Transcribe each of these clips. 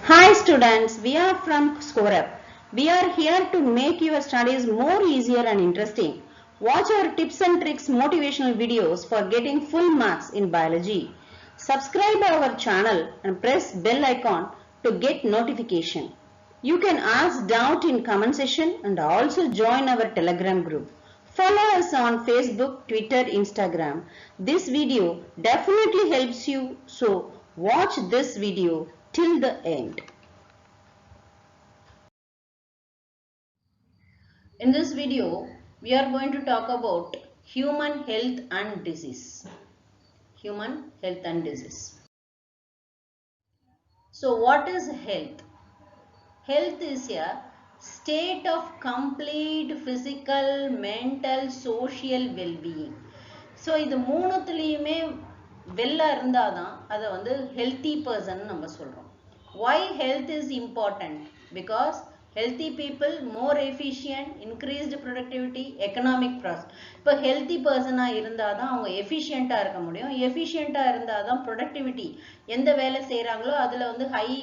Hi students, we are from ScoreUp. We are here to make your studies more easier and interesting. Watch our tips and tricks motivational videos for getting full marks in biology. Subscribe our channel and press bell icon to get notification. You can ask doubt in comment section and also join our Telegram group. Follow us on Facebook, Twitter, Instagram. This video definitely helps you, so watch this video till the end. In this video, we are going to talk about human health and disease. Human health and disease. So what is health? Health is a state of complete physical, mental, social well-being. So இது மூணுத்துலயுமே வெல்ல இருந்தாதான் அதை வந்து healthy person நம்ம சொல்றோம். Why health is important? Because healthy people more efficient, increased productivity, economic progress. இப்போ healthy person இருந்தாதான் அவங்க efficient இருக்க முடியும். efficient இருந்தாதான் productivity எந்த வேலை செய்றாங்களோ அதுல வந்து high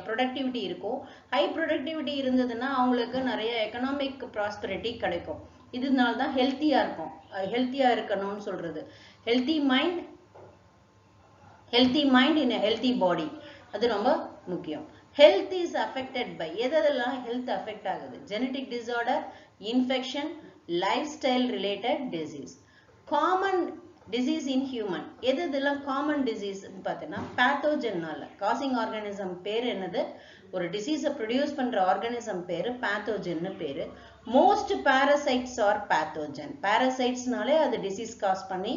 productivity இருக்கும். high productivity இருந்ததுன்னா அவங்களுக்கு நிறைய economic prosperity கிடைக்கும். இதனால தான் ஹெல்த்தியா இருக்கும். ஹெல்த்தியா இருக்கணும்னு சொல்றது. healthy mind in a healthy body. அது ரொம்ப முக்கியம். Health is affected by எதெல்லாம் health affect ஆகுது? Genetic disorder, infection, lifestyle related disease. Common disease in human. எதெல்லாம் common disease பார்த்தீங்கன்னா pathogenனால causing organism பேர் என்னது? ஒரு disease produce பண்ற organism பேரு pathogen பேரு. Most parasites are pathogen. Parasitesனாலே அது disease cause பண்ணி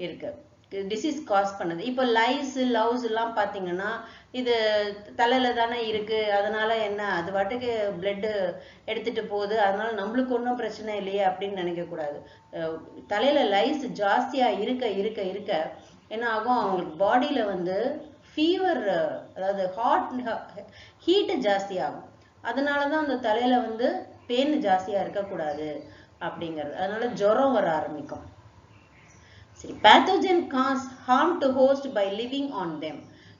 இருக்கு. டிசீஸ் காஸ் பண்ணுது. இப்போ லைஸ் லவ்ஸ் எல்லாம் பாத்தீங்கன்னா இது தலையில தானே இருக்கு, அதனால என்ன அது வாட்டுக்கு பிளட் எடுத்துட்டு போகுது, அதனால நம்மளுக்கு ஒன்றும் பிரச்சனை இல்லையே அப்படின்னு நினைக்க கூடாது. தலையில லைஸ் ஜாஸ்தியா இருக்க இருக்க இருக்க என்ன ஆகும், அவங்களுக்கு பாடியில வந்து ஃபீவர், அதாவது ஹீட் ஜாஸ்தி ஆகும். அதனாலதான் அந்த தலையில வந்து பெயின் ஜாஸ்தியா இருக்கக்கூடாது அப்படிங்கிறது. அதனால ஜுரம் வர ஆரம்பிக்கும். Pathogen cause harm to host by living on them.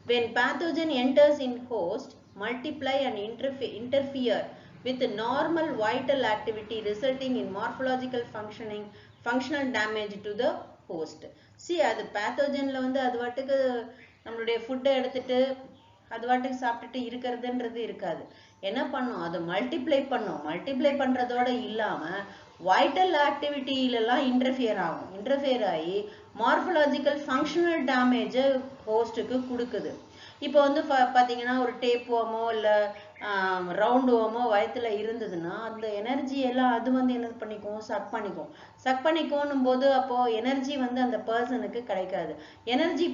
When pathogen enters in host, multiply and interfere with normal vital activity, resulting in morphological functional damage to the host. See, அது pathogenல வந்து அது வாட்டுக்கு நம்மளுடைய ஃபுட்டை எடுத்துட்டு அது வாட்டுக்கு சாப்பிட்டுட்டு இருக்கிறதுன்றது இருக்காது. என்ன பண்ணும், அது மல்டிப்ளை பண்ணும். மல்டிப்ளை பண்றதோட இல்லாம வைட்டல் ஆக்டிவிட்டியிலலாம் இன்டர்ஃபியர் ஆகும். இன்டர்ஃபியர் ஆகி மார்பலாஜிக்கல் ஃபங்க்ஷனல் டேமேஜ் ஹோஸ்ட்டுக்கு கொடுக்குது. இப்போ வந்து பார்த்தீங்கன்னா ஒரு டேப் ஓமோ இல்லை ரவுண்ட் ஓமோ வயத்துல இருந்ததுன்னா அந்த எனர்ஜி எல்லாம் அது வந்து என்ன பண்ணிக்கும், சக் பண்ணிக்கோன்னும் போது அப்போ எனர்ஜி வந்து அந்த பர்சனுக்கு கிடைக்காது. எனர்ஜி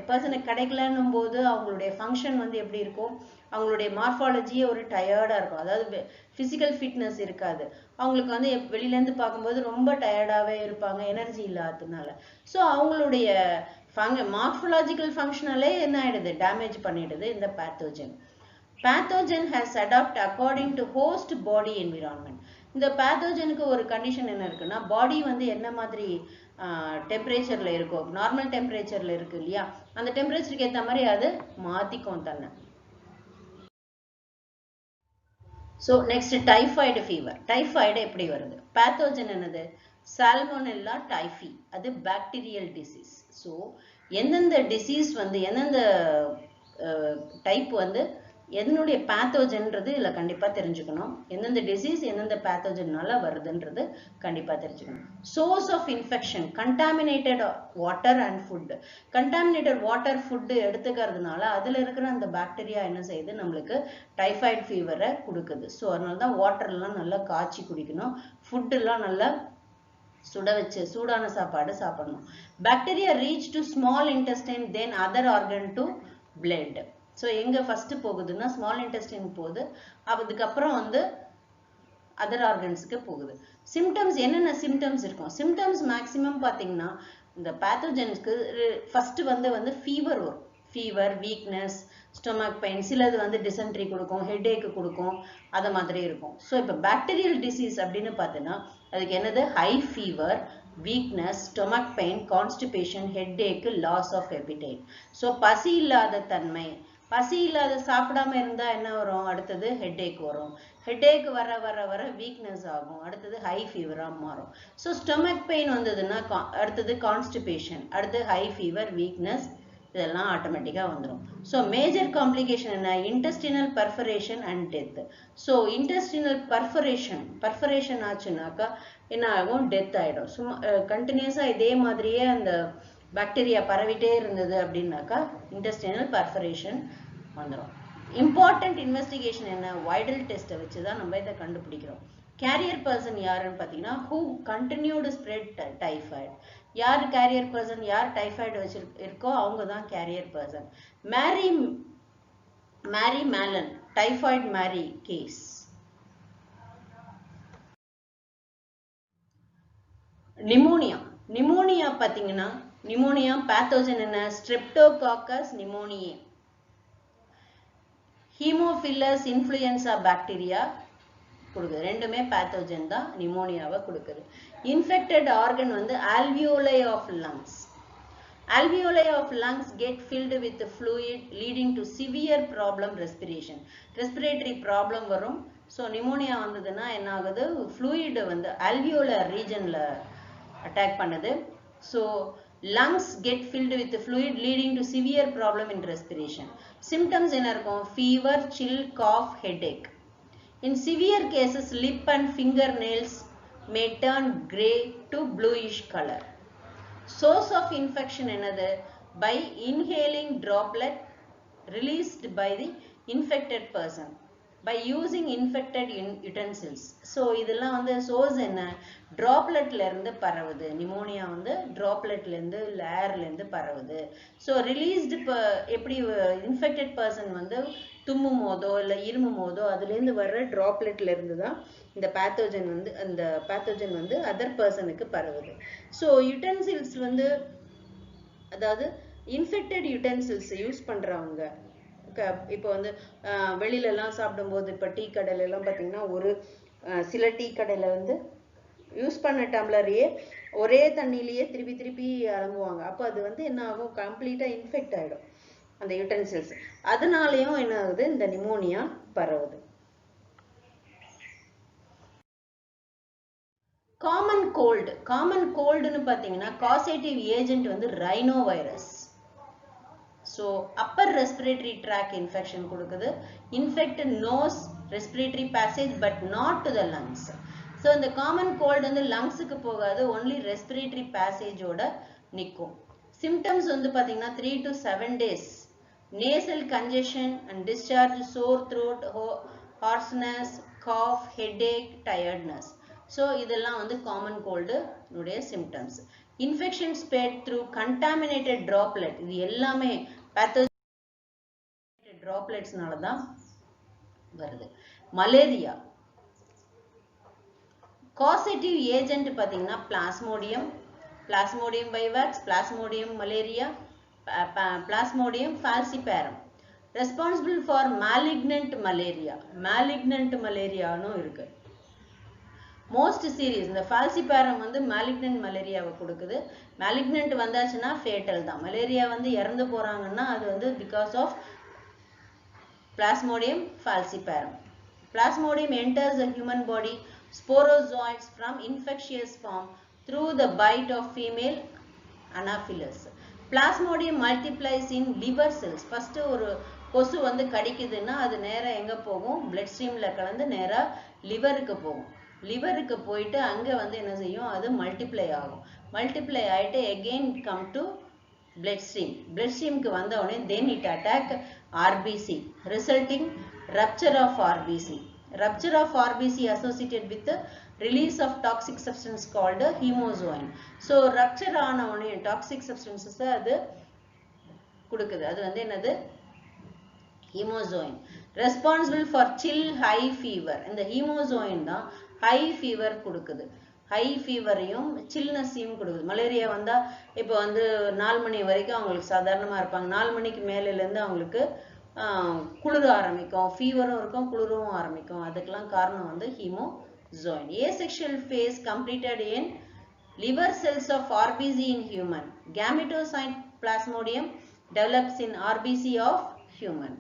பர்சனுக்கு கிடைக்கலன்னும் போது அவங்களுடைய ஃபங்க்ஷன் வந்து எப்படி இருக்கும், அவங்களுடைய மார்பாலஜியே ஒரு டயர்டா இருக்கும். அதாவது பிசிக்கல் ஃபிட்னஸ் இருக்காது. அவங்களுக்கு வந்து வெளியில இருந்து பார்க்கும்போது ரொம்ப டயர்டாவே இருப்பாங்க, எனர்ஜி இல்லாததுனால. ஸோ அவங்களுடைய மார்பலாஜிக்கல் ஃபங்க்ஷனலே என்ன ஆயிடுது, டேமேஜ் பண்ணிடுது இந்த pathogen. Pathogen has adapt according to host body environment. இந்த பேத்தோஜனுக்கு ஒரு கண்டிஷன் என்ன இருக்குன்னா, பாடி வந்து என்ன மாதிரி டெம்பரேச்சர்ல இருக்கும், நார்மல் டெம்பரேச்சர்ல இருக்கு இல்லையா, அந்த டெம்பரேச்சருக்கு ஏற்ற மாதிரி அது மாத்திக்கும் தன்னை. So next typhoid fever. Typhoid எப்படி வருது? பேத்தோஜன் என்னது? Salmonella typhi. அது பாக்டீரியல் டிசீஸ். ஸோ எந்தெந்த டிசீஸ் வந்து எந்தெந்த டைப் வந்து எதனுடைய பேத்தோஜன்றது இதுல கண்டிப்பா தெரிஞ்சுக்கணும். எந்தெந்த டிசீஸ் எந்தெந்த பேத்தோஜன்னால வருதுன்றது கண்டிப்பா தெரிஞ்சுக்கணும். Source of infection, contaminated water and food. Contaminated water food எடுத்துக்கிறதுனால அதுல இருக்கிற அந்த பாக்டீரியா என்ன செய்யுது, நம்மளுக்கு டைஃபாய்டு ஃபீவரை கொடுக்குது. ஸோ அதனாலதான் வாட்டர் எல்லாம் நல்லா காய்ச்சி குடிக்கணும், ஃபுட் எல்லாம் நல்லா சுட வச்சு சூடான சாப்பாடு சாப்பிடணும். Bacteria reach to small intestine, then other organ to blood. So எங்க ஃபர்ஸ்ட் போகுதுன்னா ஸ்மால் இன்டெஸ்டைன் போகுது, அதுக்கப்புறம் வந்து அதர் ஆர்கன்ஸ்க்கு போகுது. சிம்டம்ஸ் என்னென்ன சிம்டம்ஸ் இருக்கும்? சிம்டம்ஸ் மேக்சிமம் பார்த்தீங்கன்னா இந்த பேத்தோஜன்ஸ்க்கு ஃபர்ஸ்ட் வந்து ஃபீவர் வரும். ஃபீவர், வீக்னஸ், ஸ்டொமக் பெயின், சிலது வந்து டிசென்ட்ரி கொடுக்கும், ஹெட்ஏக் கொடுக்கும், அது மாதிரி இருக்கும். ஸோ இப்போ பாக்டீரியல் டிசீஸ் அப்படின்னு பார்த்தீங்கன்னா அதுக்கு என்னது, high fever, weakness, stomach pain, constipation, headache, loss of appetite. So பசி இல்லாத தன்மை, பசி இல்லாத சாப்பிடாம இருந்தா என்ன வரும்? அடுத்தது ஹெட்ஏக் வரும். ஹெட்ஏக் வர வர வர வீக்னஸ் ஆகும். அடுத்தது ஹை ஃபீவரா மாறும். ஸோ ஸ்டொமக் பெயின் வந்ததுன்னா அடுத்தது கான்ஸ்டிபேஷன், அடுத்து ஹை ஃபீவர், வீக்னஸ், இதெல்லாம் ஆட்டோமேட்டிக்கா வந்துடும். ஸோ மேஜர் காம்ப்ளிகேஷன் என்ன? Intestinal perforation and death. So intestinal perforation ஆச்சுனாக்கா என்ன ஆகும்? டெத் ஆயிடும். சும்மா கண்டினியூஸா இதே மாதிரியே அந்த பாக்டீரியா பரவிட்டே இருந்தது அப்படின்னாக்கா இன்டெஸ்டினல் பர்ஃபரேஷன் வந்துடும். இம்பார்ட்டன்ட் இன்வெஸ்டிகேஷன் என்ன? வைடல் டெஸ்ட்டை வச்சு தான் நம்ம இதை கண்டுபிடிக்கிறோம். கேரியர் பர்சன் யாருன்னு பார்த்தீங்கன்னா ஹூ கண்டினியூடு ஸ்ப்ரெட் டைஃபாய்டு. யார் கேரியர் பர்சன்? யார் டைஃபாய்டு இருக்கோ அவங்க தான் கேரியர் பர்சன். மேரி மேலன் டைஃபாய்டு மேரி கேஸ். நிமோனியா பார்த்தீங்கன்னா நிமோனியா பேத்தோஜன் என்ன? Streptococcus pneumoniae. Haemophilus influenza bacteria கொடுக்குது. ரெண்டுமே பேத்தோஜன் தான் நிமோனியாவை கொடுக்குது. இன்ஃபெக்டட் ஆர்கன் வந்து alveoli of lungs. Alveoli of lungs get filled with fluid leading to severe problem respiration. Respiratory problem வரும். So pneumonia வந்ததுன்னா என்ன ஆகுது? fluid வந்து alveolar regionல அட்டாக் பண்ணுது. So lungs get filled with fluid leading to severe problem in respiration. Symptoms என்ன இருக்கும்? fever, chill, cough, headache. In severe cases, lip and fingernails may turn grey to bluish color. Source of infection என்னது? By inhaling droplet released by the infected person by using infected utensils. So இதெல்லாம் வந்து source என்ன? dropletல இருந்து பரவுது. Pneumonia வந்து dropletல இருந்து லேயர்ல இருந்து பரவுது. So released எப்படி infected person வந்து தும்மும் போதோ இல்லை இருமும் போதோ அதுலேருந்து வர்ற ட்ராப்லெட்ல இருந்து தான் இந்த பேத்தோஜன் வந்து அதர் பர்சனுக்கு பரவுது. ஸோ யுட்டென்சில்ஸ் வந்து அதாவது இன்ஃபெக்டட் யுட்டென்சில்ஸ் யூஸ் பண்ணுறவங்க இப்போ வந்து வெளியிலலாம் சாப்பிடும்போது இப்போ டீ கடையிலலாம் பார்த்தீங்கன்னா ஒரு சில டீ கடையில் வந்து யூஸ் பண்ண டம்ளரையே ஒரே தண்ணியிலேயே திருப்பி அலம்புவாங்க. அப்போ அது வந்து என்ன ஆகும்? கம்ப்ளீட்டாக இன்ஃபெக்ட் ஆகிடும் அந்த யூட்டென்சில்ஸ். அதனாலயும் என்ன ஆகுது? இந்த நிமோனியா பரவுது. காமன் கோல்டுன்னு பார்த்தீங்கன்னா காசேட்டிவ் ஏஜென்ட் வந்து rhino virus. So upper respiratory tract infection கொடுக்குது. Infected nose respiratory passage but not to the lungs. So இந்த காமன் கோல்டு வந்து லங்ஸுக்கு போகாது, ஒன்லி ரெஸ்பிரேட்டரி பேசேஜோட நிற்கும். சிம்டம்ஸ் வந்து பார்த்தீங்கன்னா 3 to 7 days. Nasal congestion and discharge, sore throat, hoarseness, cough, headache, tiredness. So இதெல்லாம் வந்து common cold உடைய symptoms. Infection spread through contaminated droplet. இது எல்லாமே pathogen dropletsனால தான் வருது. மலேரியா causative agent பார்த்தீங்கன்னா Plasmodium vivax, Plasmodium malaria, Plasmodium falciparum. Responsible for malignant malaria. Malignant malaria னு இருக்கு. Most serious. இந்த falciparum வந்து malignant malaria-வை கொடுக்குது. Malignant வந்தாச்சுன்னா fatal தான். மலேரியா வந்து இறந்து போறாங்கன்னா அது வந்து because of Plasmodium falciparum. Plasmodium enters the human body sporozoites from infectious form through the bite of female Anopheles. Plasmodium multiplies in liver cells. First ஒரு கொசு வந்து கடிக்குதுன்னா அது நேரா எங்க போகும்? blood streamல கலந்து நேரா லிவருக்கு போகும். லிவருக்கு போயிட்டு அங்க வந்து என்ன செய்யும்? அது மல்டிப்ளை ஆகும். மல்டிப்ளை ஆயிட்டு again come to blood stream. blood streamக்கு வந்த உடனே then it attack RBC resulting rupture of RBC. Rupture of RBC associated with the release of toxic substance called hemozoin. So rupture ஆன உடனே toxic substances அது கொடுக்குது. அது வந்து என்னது? hemozoin. Responsible for chill, high fever. இந்த hemozoin தான் high fever கொடுக்குது. ஹை ஃபீவரையும் சில்னஸையும் கொடுக்குது. மலேரியா வந்தா இப்போ வந்து 4 மணி வரைக்கும் அவங்களுக்கு சாதாரணமா இருப்பாங்க. 4 மணிக்கு மேலேருந்து அவங்களுக்கு குளிர ஆரம்பிக்கும், ஃபீவரும் இருக்கும், குளிரும் ஆரம்பிக்கும். அதுக்கெல்லாம் காரணம் வந்து ஹீமோசோயின். Asexual phase completed in liver cells of RBC in human. Gametocyte Plasmodium develops in RBC of human.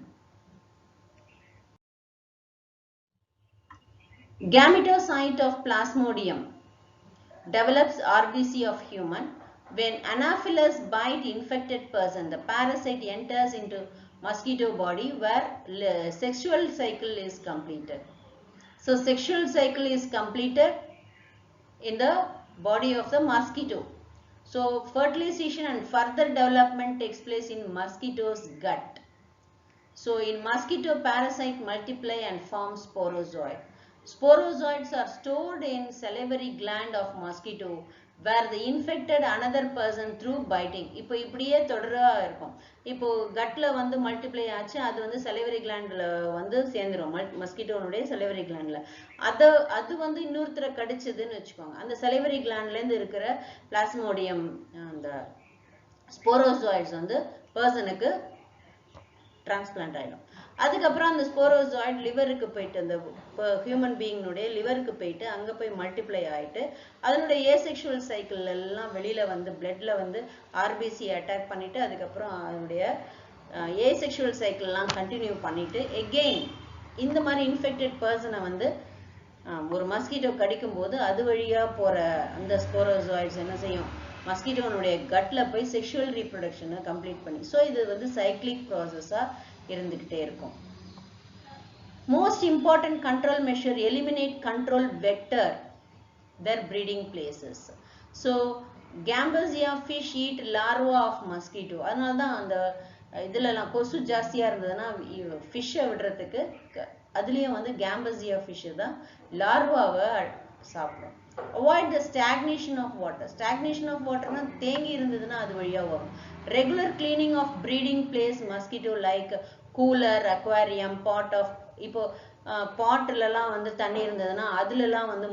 Gametocyte of Plasmodium develops RBC of human. When Anopheles bite infected person, the parasite enters into mosquito body where sexual cycle is completed. So sexual cycle is completed in the body of the mosquito. So fertilization and further development takes place in mosquito's gut. So in mosquito, parasite multiply and form sporozoid. Sporozoids are stored in salivary gland of mosquito where they infected another person through biting. இப்போ இப்படியே தொடரா இருக்கும். இப்போ கட்ல வந்து multiply ஆச்சு, அது வந்து salivary glandல வந்து சேர்ந்துரும். மஸ்கிட்டோனுடைய salivary glandல. அது வந்து இன்னொருத்தரை கடிச்சதுன்னு வச்சுக்கோங்க. அந்த salivary glandல இருந்து இருக்கிற பிளாஸ்மோடியம் அந்த ஸ்போரோசாய்ட்ஸ் வந்து பர்சனுக்கு டிரான்ஸ்பிளான்ட் ஆயிடும். அதுக்கப்புறம் அந்த ஸ்போரோசாய்ட் லிவருக்கு போயிட்டு அந்த ஹியூமன் பீயிங்னுடைய லிவருக்கு போயிட்டு அங்கே போய் மல்டிப்ளை ஆகிட்டு அதனுடைய ஏசெக்ஷுவல் சைக்கிள் எல்லாம் வெளியில் வந்து பிளட்ல வந்து ஆர்பிசி அட்டாக் பண்ணிட்டு அதுக்கப்புறம் அதனுடைய ஏசெக்ஷுவல் சைக்கிள்லாம் கண்டினியூ பண்ணிட்டு எகெயின் இந்த மாதிரி இன்ஃபெக்டட் பர்சனை வந்து ஒரு மஸ்கிட்டோ கடிக்கும் போது அது வழியாக போகிற அந்த ஸ்போரோசாய்ட்ஸ் என்ன செய்யும், மஸ்கிட்டோனுடைய கட்ல போய் செக்ஷுவல் ரீப்ரொடக்ஷனை கம்ப்ளீட் பண்ணி. ஸோ இது வந்து சைக்ளிக் ப்ராசஸாக இருந்துக்கிட்டே இருக்கும். Most important control measure eliminate control vector their breeding places. So Gambusia fish eat larva of mosquito. அதனால தான் அந்த இதுலலாம் கொசு ஜாஸ்தியாக இருந்ததுன்னா ஃபிஷ்ஷை விடுறதுக்கு அதுலேயும் வந்து Gambusia fish தான் லார்வாவை சாப்பிடும். Avoid the stagnation of water. Stagnation of water na தேங்கி இருந்ததுன்னா அது வழியா வரும். Regular cleaning of breeding place mosquito like cooler, aquarium, pot of இப்போ பாட்லலாம் வந்து தண்ணி இருந்ததுன்னா அதுலலாம் வந்து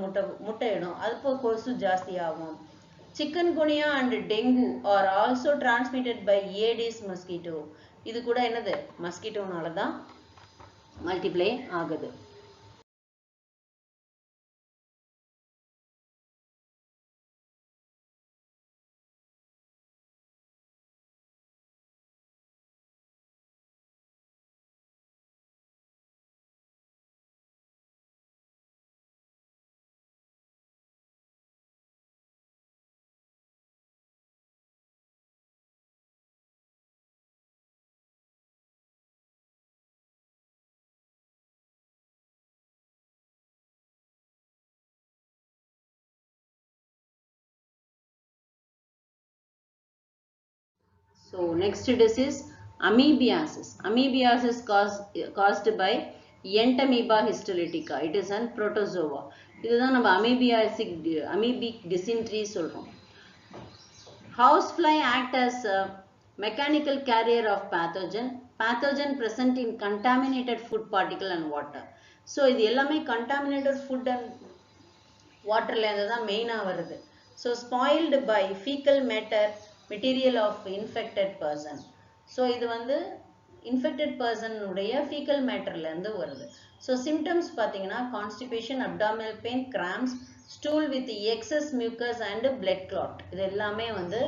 முட்டையிடும், அதுப்போ கொசு ஜாஸ்தி ஆகும். Chikungunya and dengue are also transmitted by Aedes mosquito. இது கூட என்னது மஸ்கிட்டோனால தான் மல்டிப்ளை ஆகுது. So next disease amoebiasis. Amoebiasis caused by Entamoeba histolytica. It is an protozoa. இதுதான் நம்ம amoebic dysentery சொல்றோம். Housefly act as a mechanical carrier of pathogen present in contaminated food particle and water. So இது எல்லாமே contaminated food and waterல இருந்து தான் மெயினா வருது. So spoiled by fecal matter material of infected person. So இது வந்து infected person உடைய fecal matterல இருந்து வருது. So symptoms பாத்தீங்கன்னா constipation, abdominal pain, cramps, stool with excess mucus and blood clot. இது எல்லாமே வந்து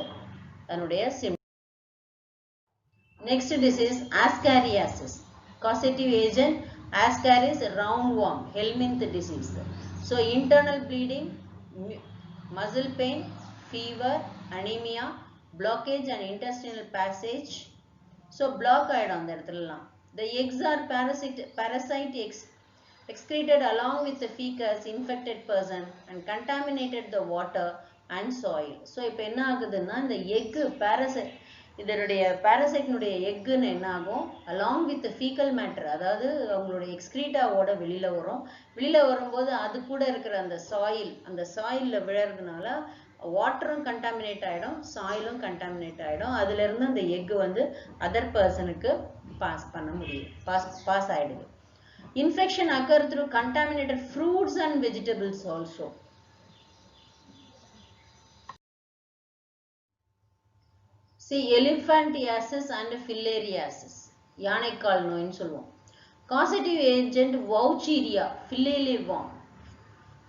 அதனுடைய symptoms. Next disease ascariasis. Causative agent Ascaris roundworm, Helminth disease. So internal bleeding, muscle pain, fever, anemia, blockage and intestinal passage. So block ஆயிடும் அந்த இடத்துலலாம். The eggs are parasite excreted along with the feces infected person and contaminated the water and soil. So இப்போ என்ன ஆகுதுன்னா இந்த egg parasite இதனுடைய parasiteனுடைய எக்குன்னு என்ன ஆகும், along with the fecal matter அதாவது அவங்களுடைய எக்ஸ்கிரீட்டாவோட வெளியில வரும்போது அது கூட இருக்கிற அந்த சாயில்ல விழறதுனால வாட்டரும் கண்டாமினேட் ஆயிடும், சாயிலும் கண்டாமினேட் ஆயிடும். அதுல இருந்து அந்த எக் வந்து அதர் பர்சனுக்கு பாஸ் ஆயிடுது. Infection occur through contaminated fruits and vegetables also. See elephantiasis and filariasis, யானைக்கால் நோய்னு சொல்லுவோம். Causative agent Vaucheria filariaworm,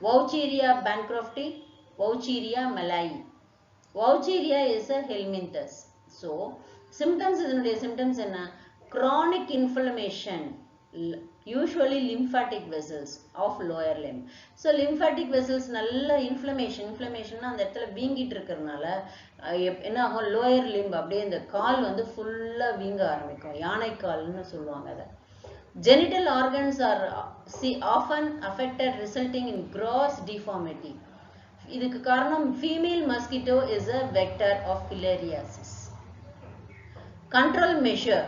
Vaucheria bancrofti, Vaucheria malai. Vaucheria is a helminthus. So symptoms இதனுடைய symptoms என்ன, chronic inflammation, usually lymphatic vessels of lower limb. So lymphatic vessels நல்ல inflammation அந்த இடத்துல வீங்கிட்டு இருக்கறனால என்ன ஆகும், lower limb அப்படியே இந்த கால் வந்து ஃபுல்லா வீங்க ஆரம்பிக்கும். யானை கால்னு சொல்லுவாங்க அத. Genital organs are often affected, resulting in gross deformity. இதுக்கு காரணம் female mosquito is a vector of filariasis. Control measure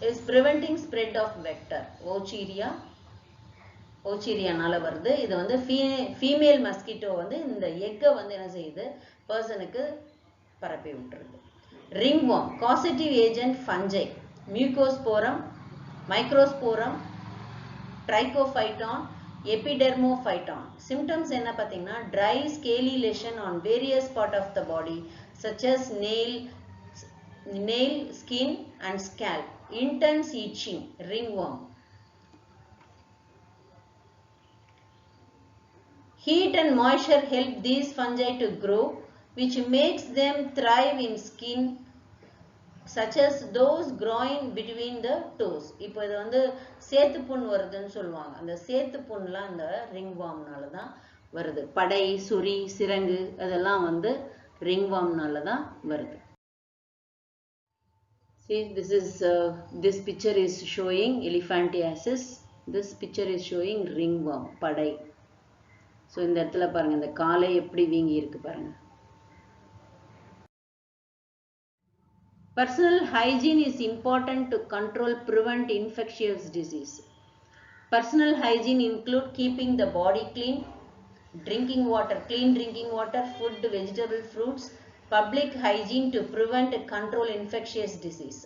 is preventing spread of vector. ஓச்சீரியானால வருது. இது வந்து ஃபீமேல் மஸ்கிட்டோ வந்து இந்த எக்கை வந்து என்ன செய்யுது, பர்சனுக்கு பரப்பி விட்டுருது. Ringworm, causative agent fungi, mucosporum, microsporum, trichophyton, epidermophyton. Symptoms என்ன பார்த்தீங்கன்னா, dry scaly lesion on various part of the body such as nail, skin and scalp, intense itching, ringworm. Heat and moisture help these fungi to grow, which makes them thrive in skin such as those growing between the toes. இப்போ இது வந்து சேத்து புண் வருதுன்னு சொல்லுவாங்க. அந்த சேத்து புண்லாம் அந்த ringwormனால தான் வருது. படை, சுரி, சிரங்கு அதெல்லாம் வந்து ringwormனால தான் வருது. See, this picture is showing elephantiasis. This picture is showing ringworm, padai. So இந்த இடத்துல பாருங்க, இந்த காலை எப்படி வீங்கி இருக்கு பாருங்க. Personal hygiene is important to control, prevent infectious disease. Personal hygiene include keeping the body clean, drinking water, clean drinking water, food, vegetable, fruits. Public hygiene to prevent and control infectious disease.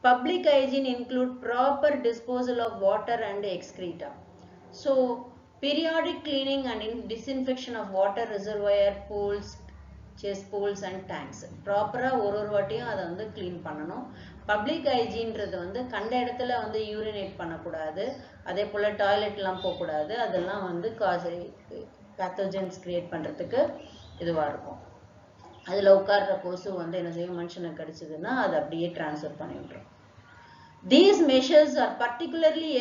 Public hygiene include proper disposal of water and excreta. So, periodic cleaning and disinfection of water reservoir, pools, cesspools and tanks. Proper ஒரு வாட்டியும் அதை வந்து clean பண்ணணும். Public ஹைஜீன்றது வந்து கண்ட இடத்துல வந்து urinate பண்ணக்கூடாது, அதே போல் டாய்லெட்லாம் போகக்கூடாது. அதெல்லாம் வந்து பேத்தோஜன்ஸ் கிரியேட் பண்ணுறதுக்கு இதுவாக இருக்கும். அதில் உட்கார்ற கொசு வந்து என்ன செய்யும், மனுஷனை கடிச்சதுன்னா அதை அப்படியே டிரான்ஸ்ஃபர் பண்ணி விட்டுரும். These measures are particularly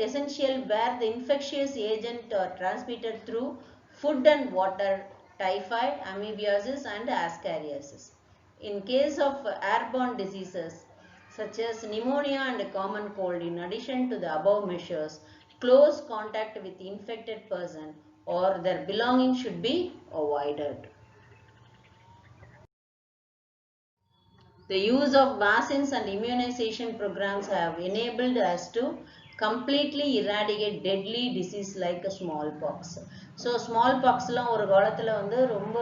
essential where the infectious agent are transmitted through food and water, typhoid, amoebiasis and ascariasis. In case of airborne diseases such as pneumonia and common cold, in addition to the above measures, close contact with the infected person or their belongings should be avoided. The use of vaccines and immunization programs have enabled us to completely eradicate deadly disease like smallpox. So smallpoxலாம் ஒரு காலத்துல வந்து ரொம்ப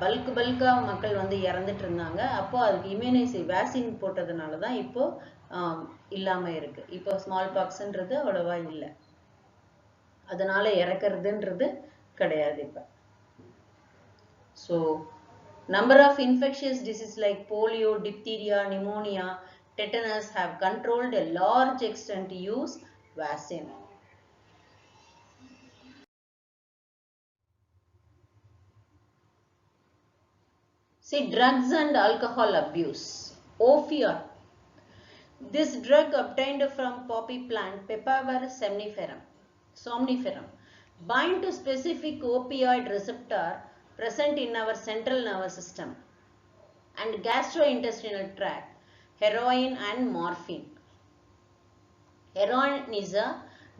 பல்கா மக்கள் வந்து இறந்துட்டு இருந்தாங்க. அப்போ அதுக்கு வேக்சின் போட்டதுனால தான் இப்போ இல்லாம இருக்கு. இப்போ ஸ்மால்பாக்ஸ்ன்றது அவ்வளவா இல்லை, அதனால இறக்குறதுன்றது கிடையாது இப்ப. So number of infectious diseases like polio, diphtheria, pneumonia, tetanus have controlled a large extent to use vaccine. See, drugs and alcohol abuse. Opioid. This drug obtained from poppy plant Papaver somniferum bind to specific opioid receptor present in our central nervous system and gastrointestinal tract, heroin and morphine. Heroin is a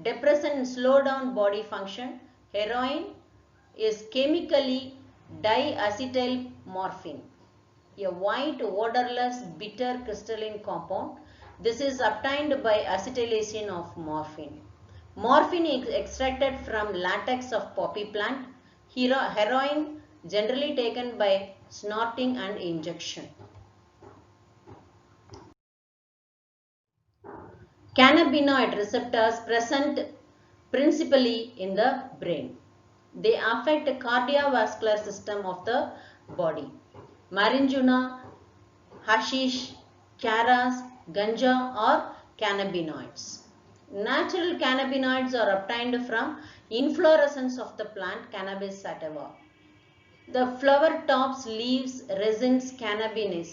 depressant and slow down body function. Heroin is chemically diacetyl morphine, a white odorless bitter crystalline compound. This is obtained by acetylation of morphine. Morphine is extracted from latex of poppy plant. Heroin generally taken by snorting and injection. Cannabinoid receptors present principally in the brain. They affect the cardiovascular system of the body. Marijuana, hashish, charas, ganja are cannabinoids. Natural cannabinoids are obtained from inflorescence of the plant Cannabis sativa. The flower tops, leaves, resins, cannabis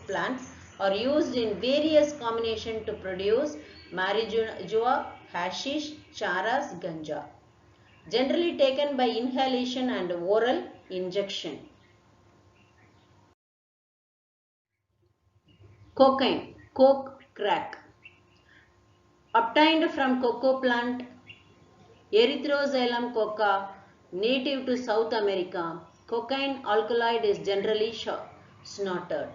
plants are used in various combinations to produce marijuana, hashish, charas, ganja. Generally taken by inhalation and oral injection. Cocaine, coke crack. Obtained from cocoa plant Erythroxylum coca, native to South America. Cocaine alkaloid is generally snorted.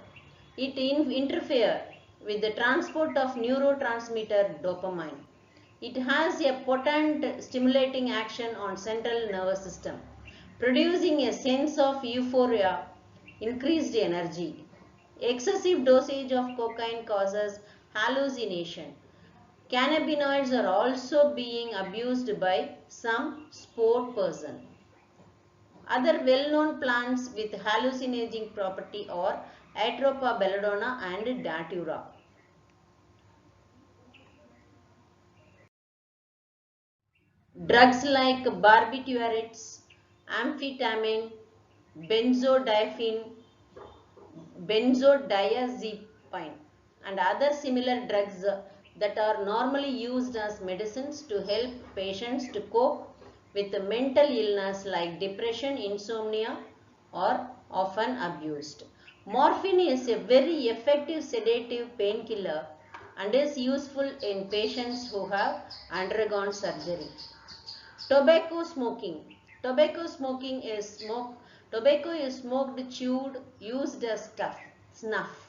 It interferes with the transport of neurotransmitter dopamine. It has a potent stimulating action on central nervous system, producing a sense of euphoria, increased energy. Excessive dosage of cocaine causes hallucination. Cannabinoids are also being abused by some sport person. Other well-known plants with hallucinogenic property are Atropa belladonna and Datura. Drugs like barbiturates, amphetamine, benzodiazepine, and other similar drugs that are normally used as medicines to help patients to cope with mental illness like depression, insomnia are often abused. Morphine is a very effective sedative painkiller and is useful in patients who have undergone surgery. Tobacco smoking. Tobacco is smoked, chewed, used as snuff.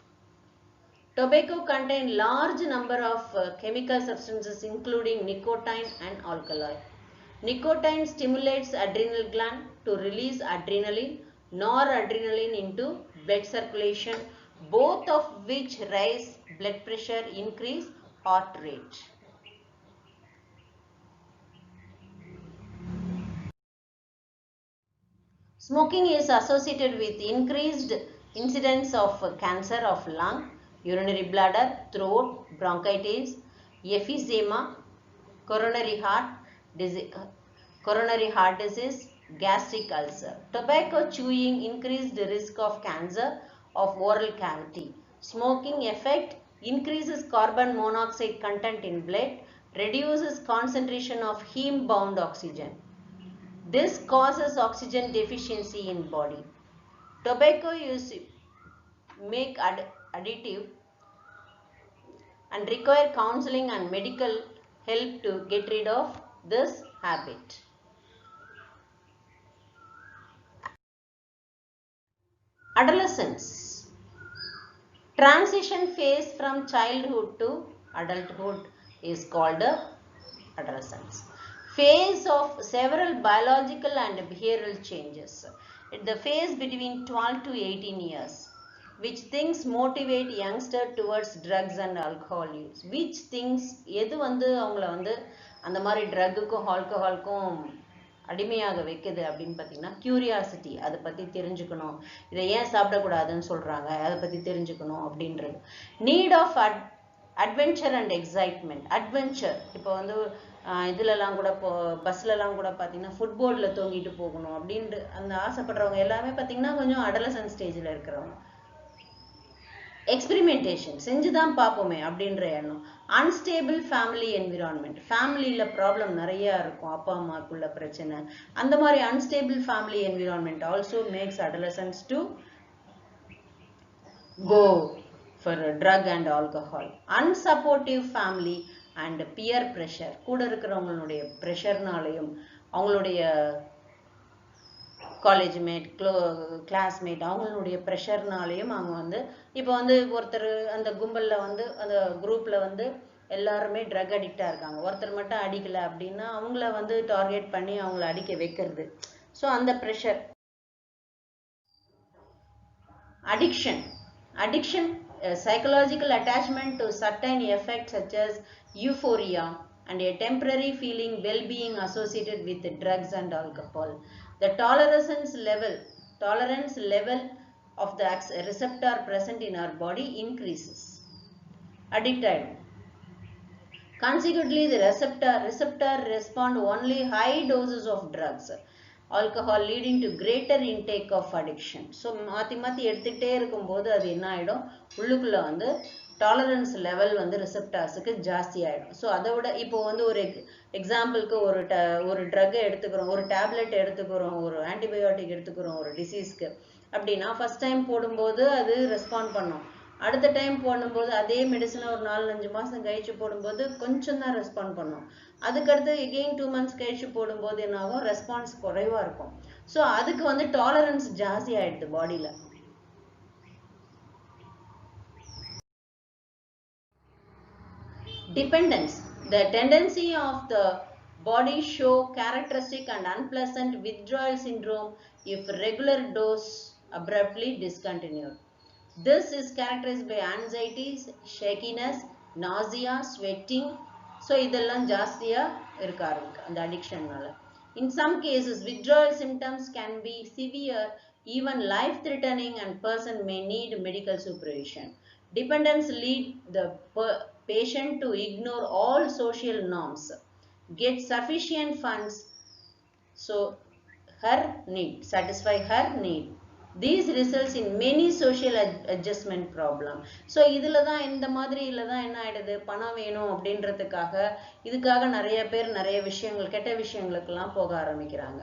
Tobacco contains large number of chemical substances including nicotine and alkaloid. Nicotine stimulates adrenal gland to release adrenaline, noradrenaline into blood circulation, both of which raise blood pressure, increase heart rate. Smoking is associated with increased incidence of cancer of lung, urinary bladder, throat, bronchitis, emphysema, coronary heart disease, gastric ulcer. Tobacco chewing increased risk of cancer of oral cavity. Smoking effect increases carbon monoxide content in blood, reduces concentration of heme-bound oxygen. This causes oxygen deficiency in body. Tobacco use make additive and require counseling and medical help to get rid of this habit. Adolescence. Transition phase from childhood to adulthood is called adolescence. Phase of several biological and behavioral changes. The phase between 12 to 18 years. Which things motivate youngster towards drugs and alcohol use? Which things எது அவங்கள அந்த மாதிரி ட்ரக்குக்கும் ஆல்கஹாலுக்கும் அடிமையாக வைக்குது அப்படின்னு பார்த்தீங்கன்னா curiosity, அதை பற்றி தெரிஞ்சுக்கணும், இதை ஏன் சாப்பிடக்கூடாதுன்னு சொல்கிறாங்க, அதை பற்றி தெரிஞ்சுக்கணும் அப்படின்றது. Need of adventure and excitement. Adventure இப்போ இதுலலாம் கூட பஸ்லலாம் கூட பார்த்தீங்கன்னா ஃபுட்போர்டில் தொங்கிட்டு போகணும் அப்படின்ட்டு அந்த ஆசைப்படுறவங்க எல்லாமே பார்த்தீங்கன்னா கொஞ்சம் அடலசன்ட் ஸ்டேஜில் இருக்கிறவங்க. எக்ஸ்பெரிமெண்டேஷன் செஞ்சுதான் பார்ப்போமே அப்படின்ற எண்ணம். Unstable family environment. ஃபேமிலியில் ப்ராப்ளம் நிறையா இருக்கும், அப்பா அம்மாக்குள்ள பிரச்சனை. அந்த மாதிரி unstable family environment also maths adolescence to go for drug and alcohol. Unsupportive family and peer pressure. கூட இருக்கிறவங்களுடைய ப்ரெஷர்னாலையும் அவங்களுடைய காலேஜ் மேட், கிளாஸ்மேட் அவங்களுடைய ப்ரெஷர்னாலையும் அவங்க இப்போ ஒருத்தர் அந்த கும்பலில் அந்த குரூப்பில் எல்லாருமே ட்ரக் அடிக்டாக இருக்காங்க, ஒருத்தர் மட்டும் அடிக்கலை அப்படின்னா அவங்கள டார்கெட் பண்ணி அவங்கள அடிக்க வைக்கிறது. ஸோ அந்த pressure. Addiction, a psychological attachment to certain effects such as euphoria and a temporary feeling well-being associated with drugs and alcohol. The tolerance level of the receptor present in our body increases. Addicted. Consequently, the receptor respond only high doses of drugs. alcohol leading to greater intake of addiction. So மாத்தி மாத்தி எடுத்துக்கிட்டே இருக்கும்போது அது என்ன ஆயிடும், உள்ளுக்குள்ள வந்து tolerance level வந்து ரிசெப்டார்ஸுக்கு ஜாஸ்தி ஆயிடும். ஸோ அதை விட இப்போ வந்து ஒரு எக்ஸாம்பிளுக்கு ஒரு ட்ரக் எடுத்துக்கிறோம், ஒரு டேப்லெட் எடுத்துக்கிறோம், ஒரு ஆன்டிபயோட்டிக் எடுத்துக்கிறோம் ஒரு டிசீஸ்க்கு அப்படின்னா ஃபர்ஸ்ட் டைம் போடும்போது அது ரெஸ்பாண்ட் பண்ணும். அடுத்த டைம் போடும்போது அதே மெடிசனை ஒரு 4-5 மாதம் கழிச்சு போடும்போது கொஞ்சம் தான் ரெஸ்பாண்ட் பண்ணும். அதுக்கடுத்து எகெயின் 2 months கழிச்சு போடும்போது என்ன ஆகும், ரெஸ்பான்ஸ் குறைவா இருக்கும். ஸோ அதுக்கு வந்து டாலரன்ஸ் ஜாஸ்தி ஆயிடுது பாடியில. Dependence. The tendency of the body show characteristic and unpleasant withdrawal syndrome if regular dose abruptly discontinued. This is characterized by anxiety, shakiness, nausea, sweating. So இதெல்லாம் ஜாஸ்தியா இருக்க ஆரம்பிக்கும் அந்த அடிக்ஷன்னால. In some cases, withdrawal symptoms can be severe, even life-threatening, and person may need medical supervision. Dependence lead the patient to ignore all social norms, get sufficient funds, so satisfy her need. These results in many social adjustment problem. So இதுல தான் இந்த மாதிரில தான் என்ன ஆயிடுது, பணம் வேணும் அப்படின்றதுக்காக இதுக்காக நிறைய பேர் நிறைய விஷயங்கள் கெட்ட விஷயங்களுக்கெல்லாம் போக ஆரம்பிக்கிறாங்க.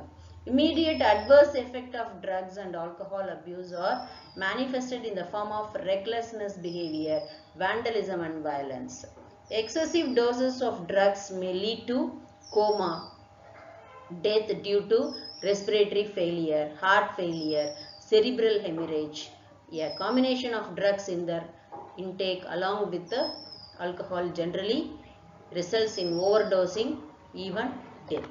Immediate adverse effect of drugs and alcohol abuse are manifested in the form of recklessness behavior, vandalism and violence. Excessive doses of drugs may lead to coma, death due to respiratory failure, heart failure, cerebral hemorrhage. A combination of drugs in their intake along with the alcohol generally results in overdosing, even death.